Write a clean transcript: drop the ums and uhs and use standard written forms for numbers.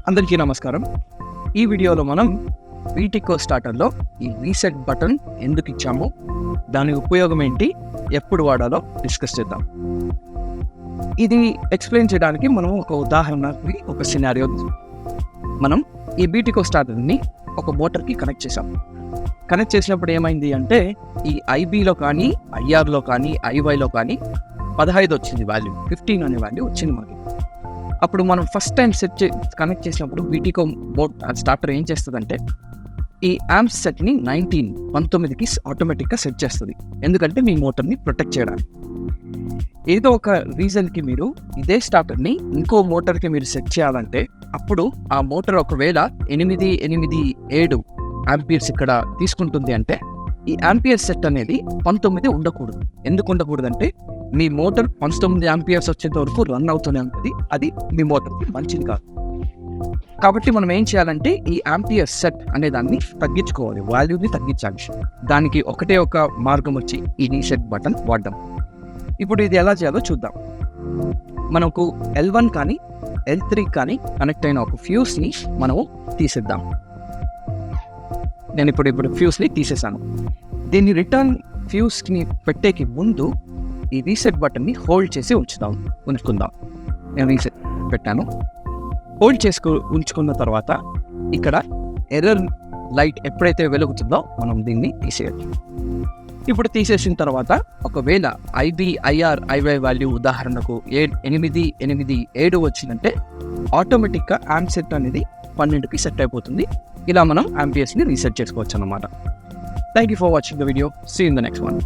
అందరికీ నమస్కారం. ఈ వీడియోలో మనం వీటికో స్టార్టర్లో ఈ రీసెట్ బటన్ ఎందుకు ఇచ్చామో, దాని ఉపయోగం ఏంటి, ఎప్పుడు వాడాలో డిస్కస్ చేద్దాం. ఇది ఎక్స్ప్లెయిన్ చేయడానికి మనం ఒక ఉదాహరణకి ఒక సినారియో మనం ఈ వీటికో స్టార్టర్ని ఒక మోటార్కి కనెక్ట్ చేసాం. కనెక్ట్ చేసినప్పుడు ఏమైంది అంటే ఈ ఐబీలో కానీ ఐఆర్లో కానీ ఐవైలో కానీ 15 వచ్చింది వాల్యూ, 15 అనే వాల్యూ వచ్చింది మనకి. అప్పుడు మనం ఫస్ట్ టైం కనెక్ట్ చేసినప్పుడు వీటికో స్టార్టర్ ఏం చేస్తుందంటే ఈ యాంప్స్ సెట్ని 19కి ఆటోమేటిక్గా సెట్ చేస్తుంది. ఎందుకంటే మీ మోటార్ని ప్రొటెక్ట్ చేయడానికి. ఏదో ఒక రీజన్కి మీరు ఇదే స్టార్టర్ని ఇంకో మోటార్కి మీరు సెట్ చేయాలంటే అప్పుడు ఆ మోటార్ ఒకవేళ 7 యాంపియర్స్ ఇక్కడ తీసుకుంటుంది అంటే ఈ యాంపియర్ సెట్ అనేది 19 ఉండకూడదు. ఎందుకు ఉండకూడదు అంటే మీ మోటార్ 19 యాంపియర్స్ వచ్చేంత వరకు రన్ అవుతూనే ఉంటుంది. అది మీ మోటార్కి మంచిది కాదు. కాబట్టి మనం ఏం చేయాలంటే ఈ యాంపియర్ సెట్ అనే దాన్ని తగ్గించుకోవాలి, వాల్యూని తగ్గించాలి. దానికి ఒకటే ఒక మార్గం వచ్చి ఈ రీసెట్ బటన్ వాడడం. ఇప్పుడు ఇది ఎలా చేయాలో చూద్దాం. మనకు L1 కానీ L3 కానీ కనెక్ట్ అయిన ఒక ఫ్యూస్ని మనము తీసేద్దాం. నేను ఇప్పుడు ఫ్యూస్ని తీసేసాను. దీన్ని రిటర్న్ ఫ్యూస్ని పెట్టేకి ముందు ఈ రీసెట్ బటన్ని హోల్డ్ చేసి ఉంచుకుందాం. నేను రీసెట్ పెట్టాను. హోల్డ్ ఉంచుకున్న తర్వాత ఇక్కడ ఎర్రర్ లైట్ ఎప్పుడైతే వెలుగుతుందో మనం దీన్ని తీసేయచ్చు. ఇప్పుడు తీసేసిన తర్వాత ఒకవేళ ఐబీ ఐఆర్ ఐవై వాల్యూ ఉదాహరణకు 7 వచ్చిందంటే ఆటోమేటిక్గా యాంప్ సెట్ అనేది 12కి సెట్ అయిపోతుంది. ఇలా మనం యాంపియర్స్ని రీసెట్ చేసుకోవచ్చు అన్నమాట. Thank you for watching the video. See in the next one.